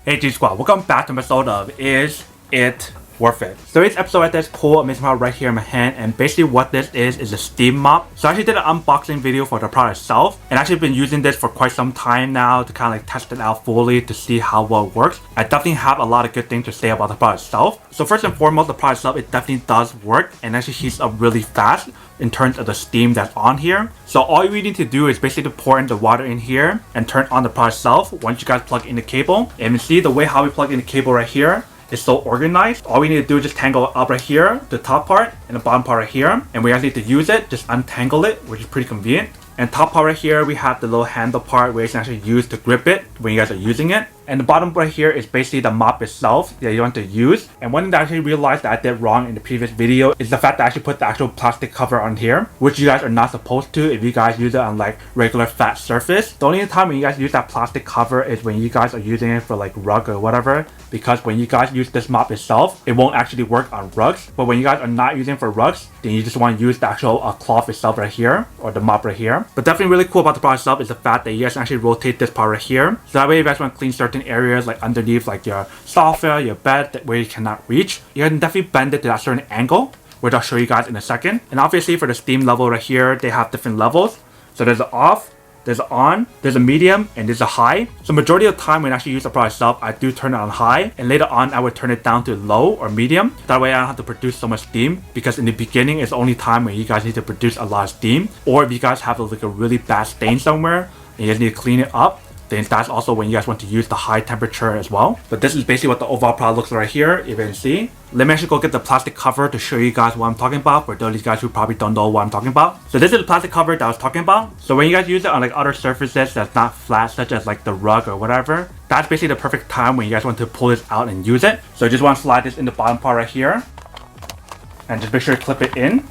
Hey G Squad, welcome back to an episode of Is It Worth It? So this episode right there is cool, amazing power right here in my hand, and basically what this is a steam mop. So I actually did an unboxing video for the product itself, and actually been using this for quite some time now to kind of like test it out fully to see how well it works. I definitely have a lot of good things to say about the product itself. So first and foremost, the product itself, it definitely does work and actually heats up really fast in terms of the steam that's on here. So all you need to do is basically pour in the water in here and turn on the product itself once you guys plug in the cable. And you see the way how we plug in the cable right here is so organized. All we need to do is just tangle up right here, the top part and the bottom part right here. And we actually need to use it, just untangle it, which is pretty convenient. And top part right here, we have the little handle part where you can actually use to grip it when you guys are using it. And the bottom right here is basically the mop itself that you want to use. And one thing that I actually realized that I did wrong in the previous video is the fact that I actually put the actual plastic cover on here, which you guys are not supposed to if you guys use it on like regular flat surface. The only time when you guys use that plastic cover is when you guys are using it for like rug or whatever, because when you guys use this mop itself, it won't actually work on rugs. But when you guys are not using it for rugs, then you just want to use the actual cloth itself right here, or the mop right here. But definitely really cool about the product itself is the fact that you guys can actually rotate this part right here. So that way if you guys want to clean certain areas like underneath like your sofa, your bed, where you cannot reach, you can definitely bend it to that certain angle, which I'll show you guys in a second. And obviously for the steam level right here, they have different levels. So there's an off, there's an on, there's a medium, and there's a high. So majority of the time when I actually use the product itself, I do turn it on high, and later on I would turn it down to low or medium. That way I don't have to produce so much steam, because in the beginning it's the only time when you guys need to produce a lot of steam. Or if you guys have like a really bad stain somewhere and you guys need to clean it up, then that's also when you guys want to use the high temperature as well. But this is basically what the overall product looks like right here, if you can see. Let me actually go get the plastic cover to show you guys what I'm talking about for those of you guys who probably don't know what I'm talking about. So this is the plastic cover that I was talking about. So when you guys use it on like other surfaces that's not flat, such as like the rug or whatever, that's basically the perfect time when you guys want to pull this out and use it. So you just want to slide this in the bottom part right here, and just make sure to clip it in,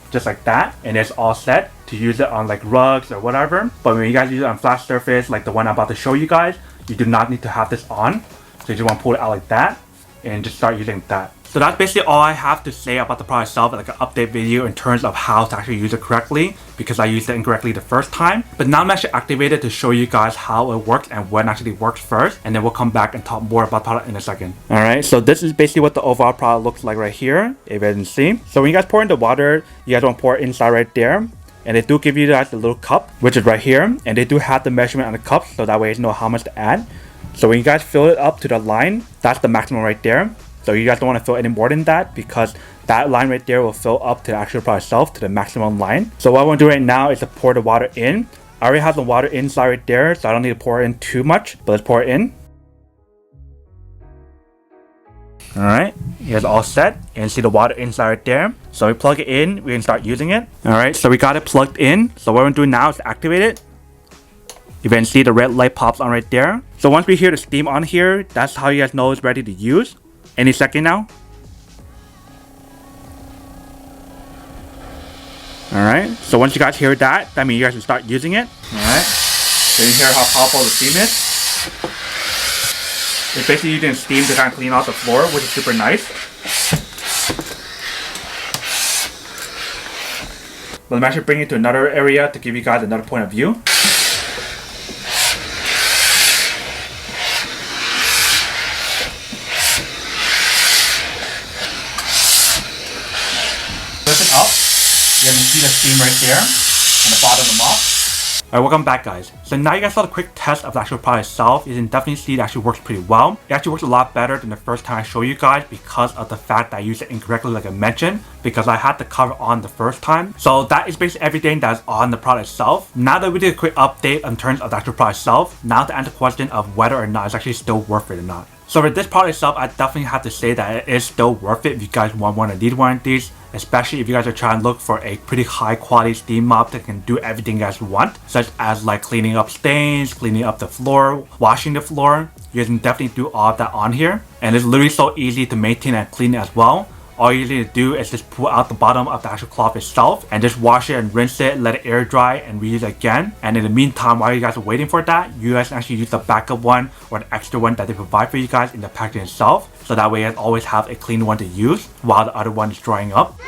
just like that, and it's all set to use it on like rugs or whatever. But when you guys use it on flat surface like the one I'm about to show you guys, you do not need to have this on. So you just want to pull it out like that and just start using that. So that's basically all I have to say about the product itself, like an update video in terms of how to actually use it correctly, because I used it incorrectly the first time. But now I'm actually activated to show you guys how it works and when it actually works first, and then we'll come back and talk more about the product in a second. Alright, so this is basically what the overall product looks like right here, if you can see. So when you guys pour in the water, you guys want to pour it inside right there. And they do give you guys the little cup, which is right here, and they do have the measurement on the cup, so that way you know how much to add. So when you guys fill it up to the line, that's the maximum right there. So you guys don't want to fill any more than that, because that line right there will fill up to the actual product itself, to the maximum line. So what I want to do right now is to pour the water in. I already have the water inside right there, so I don't need to pour in too much, but let's pour it in. Alright, here's all set, and see the water inside right there. So we plug it in, we can start using it. Alright, so we got it plugged in. So what we're doing now is activate it. You can see the red light pops on right there. So once we hear the steam on here, that's how you guys know it's ready to use. Any second now. Alright, so once you guys hear that, that means you guys can start using it. Alright, so you hear how powerful the steam is. It's basically using steam to kind of clean out the floor, which is super nice. But I'm actually bringing it to another area to give you guys another point of view. Lift it up. You can see the steam right there on the bottom of the mop. Alright, welcome back guys. So now you guys saw the quick test of the actual product itself. You can definitely see it actually works pretty well. It actually works a lot better than the first time I showed you guys, because of the fact that I used it incorrectly like I mentioned, because I had the cover on the first time. So that is basically everything that's on the product itself. Now that we did a quick update in terms of the actual product itself, now to answer the question of whether or not it's actually still worth it or not. So for this product itself, I definitely have to say that it is still worth it if you guys want one or need one of these. Especially if you guys are trying to look for a pretty high quality steam mop that can do everything you guys want, such as like cleaning up stains, cleaning up the floor, washing the floor. You guys can definitely do all of that on here, and it's literally so easy to maintain and clean as well. All you need to do is just pull out the bottom of the actual cloth itself and just wash it and rinse it, let it air dry, and reuse it again. And in the meantime, while you guys are waiting for that, you guys can actually use the backup one or the extra one that they provide for you guys in the packaging itself. So that way you guys always have a clean one to use while the other one is drying up.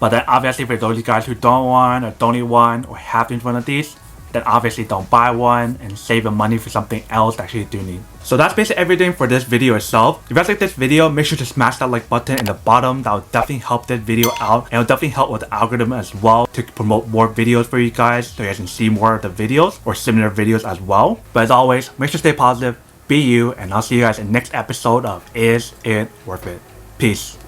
But then obviously for those of you guys who don't want or don't need one or have to use one of these, then obviously don't buy one and save the money for something else that you do need. So that's basically everything for this video itself. If you guys like this video, make sure to smash that like button in the bottom. That will definitely help this video out, and it will definitely help with the algorithm as well to promote more videos for you guys so you guys can see more of the videos or similar videos as well. But as always, make sure to stay positive, be you, and I'll see you guys in the next episode of Is It Worth It? Peace.